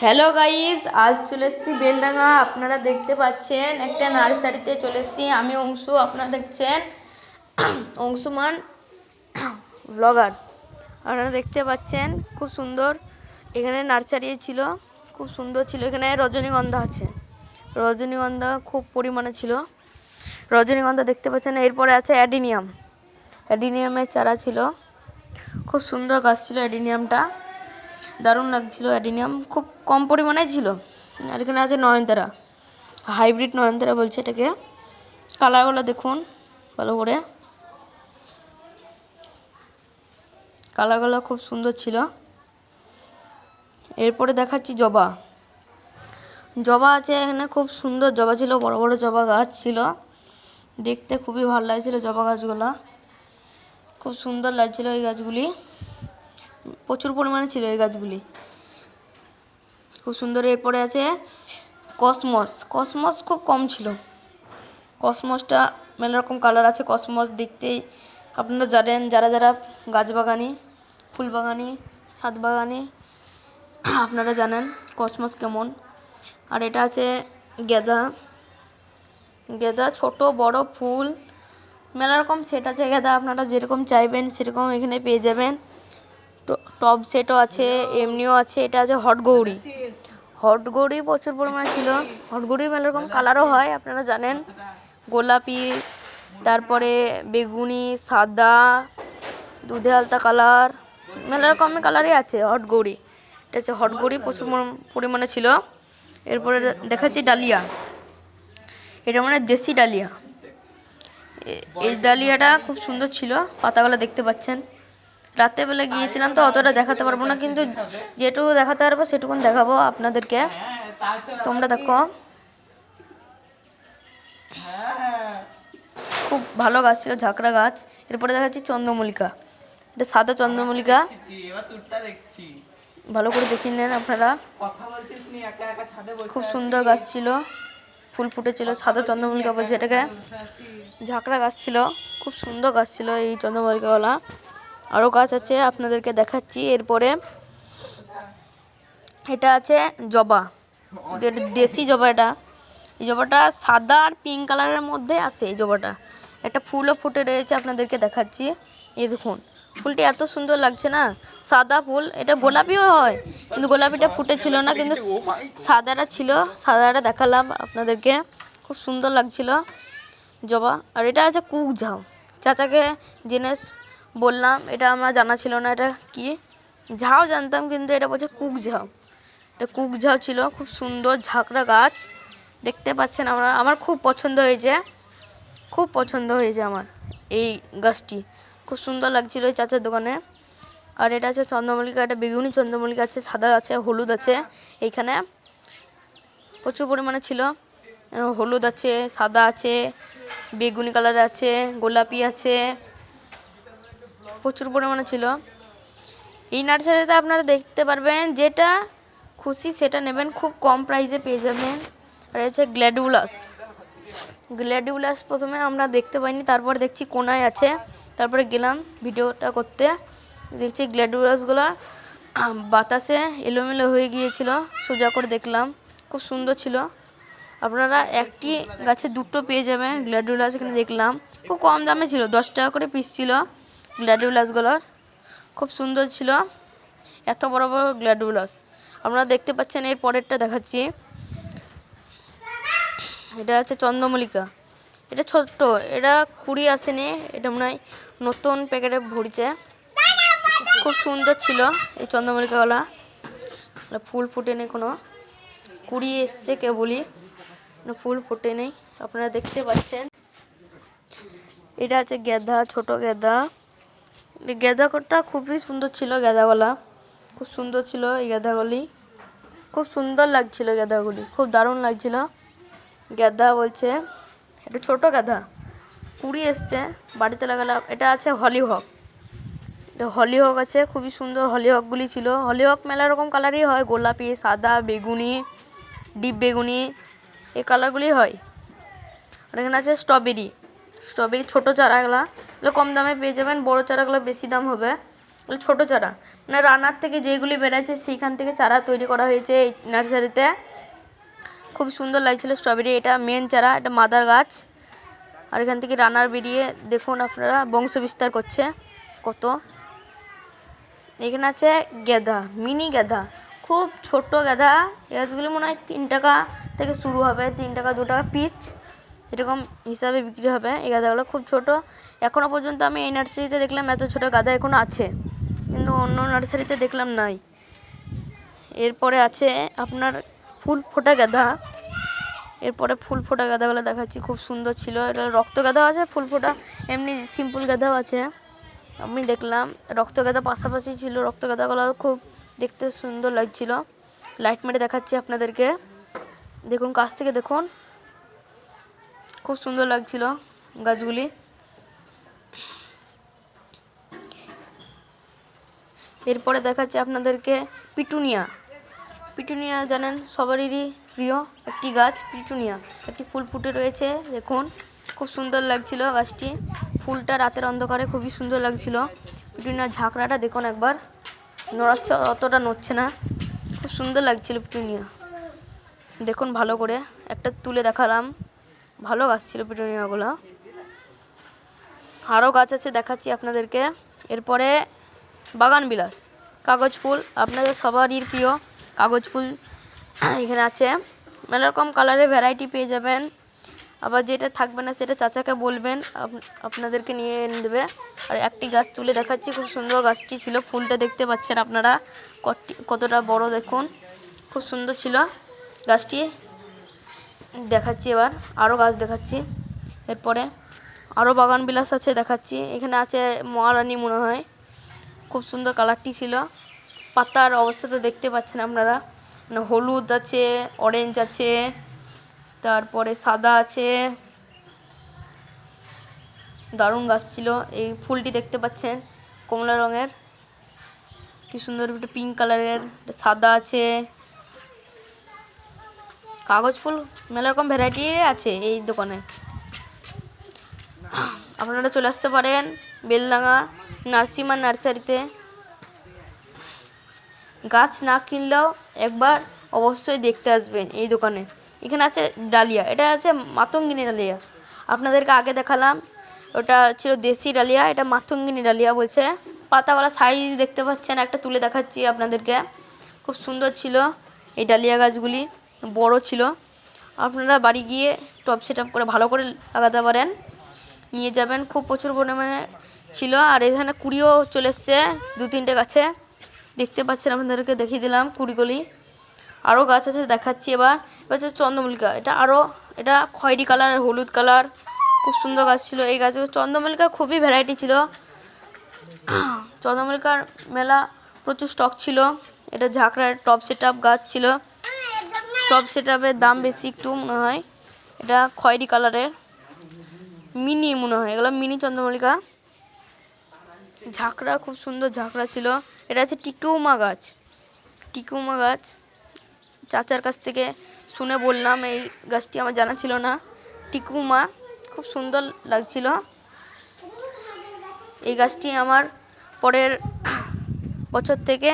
Hello guys, আজ চলে এসেছি বেলডাঙ্গা। আপনারা দেখতে পাচ্ছেন একটা নার্সারিতে চলে এসেছি। আমি অংশু, আপনারা দেখছেন অংশুমান ব্লগার। আপনারা দেখতে পাচ্ছেন খুব সুন্দর এখানে নার্সারি ছিল, খুব সুন্দর ছিল। এখানে রজনীগন্ধা আছে, রজনীগন্ধা খুব পরিমাণে ছিল। রজনীগন্ধা দেখতে পাচ্ছেন। এরপরে আছে অ্যাডিনিয়াম, অ্যাডিনিয়ামের চারা ছিল, খুব সুন্দর গাছ ছিল অ্যাডিনিয়ামটা, দারুণ লাগছিল। অ্যাডিনিয়াম খুব কম পরিমাণে ছিল। আর এখানে আছে নয়নতারা, হাইব্রিড নয়নতারা বলছে এটাকে। কালারগুলো দেখুন ভালো করে, কালারগুলো খুব সুন্দর ছিল। এরপরে দেখাচ্ছি জবা, জবা আছে এখানে, খুব সুন্দর জবা ছিল, বড় বড় জবা গাছ ছিল, দেখতে খুবই ভালো লাগছিল। জবা গাছগুলো খুব সুন্দর লাগছিল, এই গাছগুলি প্রচুর পরিমাণে ছিল, এই গাছগুলি খুব সুন্দর। এরপরে আছে কসমস, কসমস খুব কম ছিল। কসমসটা মেলা রকম কালার আছে। কসমস দেখতেই আপনারা জানেন, যারা যারা গাছ বাগানি, ফুল বাগানি, ছাদ বাগানি, আপনারা জানেন কসমস কেমন। আর এটা আছে গেঁদা, গেঁদা ছোট বড় ফুল মেলা রকম সেট আছে গেঁদা, আপনারা যেরকম চাইবেন সেরকম এখানে পেয়ে যাবেন। টব সেটও আছে, এমনিও আছে। এটা আছে হটগৌরি, হটগৌরি প্রচুর পরিমাণে ছিল। হটগৌরি মেলা রকম কালারও হয়, আপনারা জানেন, গোলাপি, তারপরে বেগুনি, সাদা, দুধে আলতা কালার, মেলা রকমের কালারই আছে হটগৌরি। এটা হচ্ছে হটগৌরি, প্রচুর পরিমাণে ছিল। এরপরে দেখাচ্ছি ডালিয়া, এটা মানে দেশি ডালিয়া। এই ডালিয়াটা খুব সুন্দর ছিল, পাতাগুলো দেখতে পাচ্ছেন। রাত্রেবেলা গিয়েছিলাম তো অতটা দেখাতে পারবো না, কিন্তু যেটুকু দেখাতে পারবো সেটুকুন দেখাবো আপনাদেরকে। তোমরা দেখো, খুব ভালো গাছ ছিল, ঝাঁকড়া গাছ। এরপরে দেখাচ্ছি চন্দ্রমল্লিকা, এটা সাদা চন্দ্রমল্লিকা, ভালো করে দেখে নেন আপনারা। খুব সুন্দর গাছ ছিল, ফুল ফুটেছিল, সাদা চন্দ্রমল্লিকা বলছে এটাকে। ঝাঁকড়া গাছ ছিল, খুব সুন্দর গাছ ছিল এই চন্দ্রমল্লিকাওয়ালা। আরও গাছ আছে আপনাদেরকে দেখাচ্ছি। এরপরে এটা আছে জবা, দেশি জবা। এটা এই জবাটা সাদা আর পিঙ্ক কালারের মধ্যে আছে। এই জবাটা একটা ফুলও ফুটে রয়েছে, আপনাদেরকে দেখাচ্ছি। এই দেখুন ফুলটি এত সুন্দর লাগছে না, সাদা ফুল। এটা গোলাপিও হয়, কিন্তু গোলাপিটা ফুটেছিল না, কিন্তু সাদাটা ছিল, সাদাটা দেখালাম আপনাদেরকে, খুব সুন্দর লাগছিল জবা। আর এটা আছে কুক ঝাউ, চাচাকে জেনে বললাম, এটা আমার জানা ছিল না এটা কি। ঝাউ জানতাম, কিন্তু এটা বলছে কুক ঝাউ। এটা কুক ঝাউ ছিল, খুব সুন্দর ঝাঁকড়া গাছ দেখতে পাচ্ছেন। আমার খুব পছন্দ হয়েছে, খুব পছন্দ হয়েছে আমার এই গাছটি, খুব সুন্দর লাগছিল এই চাচার দোকানে। আর এটা আছে চন্দ্রমল্লিকা, এটা বেগুনি চন্দ্রমল্লিকা আছে, সাদা আছে, হলুদ আছে। এইখানে প্রচুর পরিমাণে ছিল, হলুদ আছে, সাদা আছে, বেগুনি কালার আছে, গোলাপি আছে, প্রচুর পরিমাণে ছিল। এই নার্সারিতে আপনারা দেখতে পারবেন, যেটা খুশি সেটা নেবেন, খুব কম প্রাইসে পেয়ে যাবেন। আর আছে গ্ল্যাডিওলাস, গ্ল্যাডিওলাস প্রথমে আমরা দেখতে পাইনি, তারপর দেখছি কোনায় আছে, তারপরে গেলাম ভিডিওটা করতে, দেখছি গ্ল্যাডিওলাসগুলো বাতাসে এলোমেলো হয়ে গিয়েছিল, সোজা করে দেখলাম, খুব সুন্দর ছিল। আপনারা একটি গাছে দুটো পেয়ে যাবেন গ্ল্যাডিওলাস। এখানে দেখলাম খুব কম দামে ছিল, 10 টাকা করে পিস ছিল গ্ল্যাডিওলাসগুলোর, খুব সুন্দর ছিল, এত বড় বড় গ্ল্যাডিওলাস আপনারা দেখতে পাচ্ছেন। এর পরেরটা দেখাচ্ছি, এটা আছে চন্দ্রমল্লিকা, এটা ছোট্ট, এটা কুড়ি আসেনি, এটা মনে হয় নতুন প্যাকেটে ভরছে। খুব সুন্দর ছিল এই চন্দ্রমল্লিকাওয়ালা, ফুল ফুটে নেই, কোনো কুড়ি এসছে কেবলই, ফুল ফুটে নেই, আপনারা দেখতে পাচ্ছেন। এটা আছে গেঁদা, ছোট গেঁদা, গেঁদাটা খুবই সুন্দর ছিল, গেঁদাগুলা খুব সুন্দর ছিল। এই গেঁদাগুলি খুব সুন্দর লাগছিল, গেঁদাগুলি খুব দারুণ লাগছিল। গেঁদা বলছে, এটা ছোট গেঁদা, কুড়ি এসছে, বাড়িতে লাগালাম। এটা আছে হলিহক, এটা হলিহক আছে, খুবই সুন্দর হলিহকগুলি ছিল। হলিহক মেলা রকম কালারই হয়, গোলাপি, সাদা, বেগুনি, ডিপ বেগুনি, এই কালারগুলি হয়। আর এখানে আছে স্ট্রবেরি, স্ট্রবেরি ছোটো চারাগুলা, এগুলো কম দামে পেয়ে যাবেন, বড়ো চারাগুলো বেশি দাম হবে। ছোট চারা, মানে রান্নার থেকে যেগুলি বেড়েছে সেইখান থেকে চারা তৈরি করা হয়েছে এই নার্সারিতে। খুব সুন্দর লাগছিল স্ট্রবেরি, এটা মেন চারা, এটা মাদার গাছ। আর এখান থেকে রানার বেরিয়ে দেখুন আপনারা বংশ বিস্তার করছে কত। এখানে আছে গেঁদা, মিনি গেঁদা, খুব ছোট গেঁদা। এই গাছগুলি মনে হয় 3 টাকা থেকে শুরু হবে, 3 টাকা 2 টাকা পিস এরকম হিসাবে বিক্রি হবে। এই গাঁদাগুলো খুব ছোট। এখনও পর্যন্ত আমি এই নার্সারিতে দেখলাম এত ছোট গাঁদা এখনও আছে, কিন্তু অন্য নার্সারিতে দেখলাম নাই। এরপরে আছে আপনার ফুল ফোটা গাঁদা। এরপরে ফুল ফোটা গাঁদাগুলো দেখাচ্ছি, খুব সুন্দর ছিল। এটা রক্ত গাঁদাও আছে, ফুল ফোটা এমনি সিম্পল গাঁদাও আছে। আমি দেখলাম রক্ত গাঁদা পাশাপাশি ছিল, রক্ত গাঁদাগুলো খুব দেখতে সুন্দর লাগছিল। লাইট মেরে দেখাচ্ছি আপনাদেরকে, দেখুন কাছ থেকে দেখুন, খুব সুন্দর লাগছিল গাছগুলি। এরপরে দেখাচ্ছি আপনাদেরকে পিটুনিয়া। পিটুনিয়া জানেন সবারই প্রিয় একটি গাছ, পিটুনিয়া একটি ফুল ফুটে রয়েছে দেখুন, খুব সুন্দর লাগছিল গাছটি। ফুলটা রাতের অন্ধকারে খুবই সুন্দর লাগছিল। পিটুনিয়ার ঝাঁকড়াটা দেখুন একবার, নড়াচ্ছে, অতটা নড়ছে না, খুব সুন্দর লাগছিল পিটুনিয়া। দেখুন ভালো করে একটা তুলে দেখালাম, ভালো গাছ ছিল পিটুনিয়াগুলো। আরও গাছ আছে দেখাচ্ছি আপনাদেরকে। এরপরে বাগান বিলাস, কাগজ ফুল, আপনাদের সবারই প্রিয় কাগজ ফুল এখানে আছে। মেলা রকম কালারের ভ্যারাইটি পেয়ে যাবেন। আবার যেটা থাকবে না সেটা চাচাকে বলবেন, আপনাদেরকে নিয়ে এনে দেবে। আর একটি গাছ তুলে দেখাচ্ছি, খুব সুন্দর গাছটি ছিল। ফুলটা দেখতে পাচ্ছেন আপনারা কতটা বড়, দেখুন খুব সুন্দর ছিল গাছটি। দেখাচ্ছি এবার আরও গাছ দেখাচ্ছি। এরপরে আরও বাগান বিলাস আছে দেখাচ্ছি। এখানে আছে মহারানী মনে হয়, খুব সুন্দর কালারটি ছিল। পাতার অবস্থা তো দেখতে পাচ্ছেন আপনারা, মানে হলুদ আছে, অরেঞ্জ আছে, তারপরে সাদা আছে, দারুণ গাছ ছিল। এই ফুলটি দেখতে পাচ্ছেন কমলা রঙের, কি সুন্দর, একটা পিঙ্ক কালারের, সাদা আছে। কাগজ ফুল মেলা রকম ভ্যারাইটি আছে এই দোকানে, আপনারা চলে আসতে পারেন বেলডাঙা নার্সিমা নার্সারিতে। গাছ না কিনলেও একবার অবশ্যই দেখতে আসবেন এই দোকানে। এখানে আছে ডালিয়া, এটা আছে মাতঙ্গিনী ডালিয়া, আপনাদেরকে আগে দেখালাম ওটা ছিল দেশি ডালিয়া, এটা মাতঙ্গিনী ডালিয়া বলছে। পাতাগুলো সাইজ দেখতে পাচ্ছেন, একটা তুলে দেখাচ্ছি আপনাদেরকে, খুব সুন্দর ছিল। এই ডালিয়া গাছগুলি বড় ছিল, আপনারা বাড়ি গিয়ে টব সেট আপ করে ভালো করে লাগাতে পারেন, নিয়ে যাবেন। খুব প্রচুর পরিমাণে ছিল। আর এখানে কুড়িও চলে এসছে 2-3টে গাছে, দেখতে পাচ্ছেন আপনাদেরকে দেখিয়ে দিলাম কুড়িগুলি। আরও গাছ আছে দেখাচ্ছি এবার হচ্ছে চন্দ্রমল্লিকা, এটা খয়েরি কালার, হলুদ কালার, খুব সুন্দর গাছ ছিল এই গাছগুলো। চন্দ্রমল্লিকার খুবই ভ্যারাইটি ছিল, চন্দ্রমল্লিকার মেলা প্রচুর স্টক ছিল। এটা ঝাঁকড়ার টপ সেট আপ গাছ ছিল, টপ সেট আপের দাম বেশি একটু মনে হয়। এটা খয়েরি কালারের মিনি মনে হয়, এগুলো মিনি চন্দ্রমল্লিকা। ঝাঁকড়া খুব সুন্দর ঝাঁকড়া ছিল। এটা আছে টিকুমা গাছ, টিকুমা গাছ চাচার কাছ থেকে শুনে বললাম, এই গাছটি আমার জানা ছিল না। টিকুমা খুব সুন্দর লাগছিল এই গাছটি। আমার পরের বছর থেকে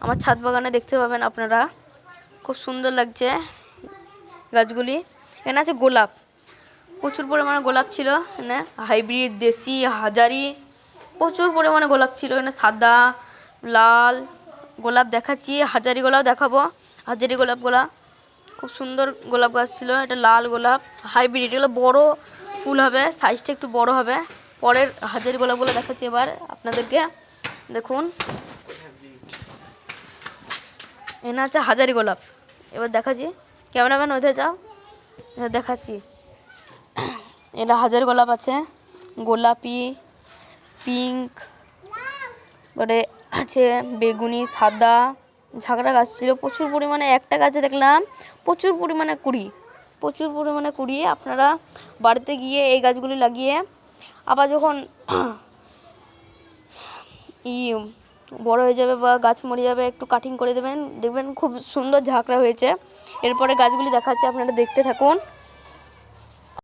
আমার ছাদ বাগানে দেখতে পাবেন আপনারা, খুব সুন্দর লাগছে গাছগুলি। এখানে আছে গোলাপ, প্রচুর পরিমাণে গোলাপ ছিল এখানে, হাইব্রিড, দেশি, হাজারি, প্রচুর পরিমাণে গোলাপ ছিল এখানে। সাদা, লাল গোলাপ দেখাচ্ছি, হাজারি গোলাপ দেখাবো। হাজারি গোলাপগুলা খুব সুন্দর গোলাপ গাছ ছিল। এটা লাল গোলাপ হাইব্রিড, এগুলো বড় ফুল হবে, সাইজটা একটু বড় হবে। পরের হাজারি গোলাপগুলো দেখাচ্ছি এবার আপনাদেরকে, দেখুন এখানে আছে হাজারি গোলাপ। এবার দেখাচ্ছি, ক্যামেরাম্যান ওইদিকে যাও, দেখাচ্ছি। এটা হাজারি গোলাপ আছে, গোলাপি, পিঙ্ক, এবারে আছে বেগুনি, সাদা। ঝাঁকড়া গাছ ছিল প্রচুর পরিমাণে, একটা গাছে দেখলাম প্রচুর পরিমাণে কুড়ি। আপনারা বাড়িতে গিয়ে এই গাছগুলি লাগিয়ে আবার যখন বড় হয়ে যাবে বা গাছ মরে যাবে একটু কাটিং করে দেবেন, দেখবেন খুব সুন্দর ঝাঁকড়া হয়েছে। এরপরে গাছগুলি দেখাচ্ছি, আপনারা দেখতে থাকুন।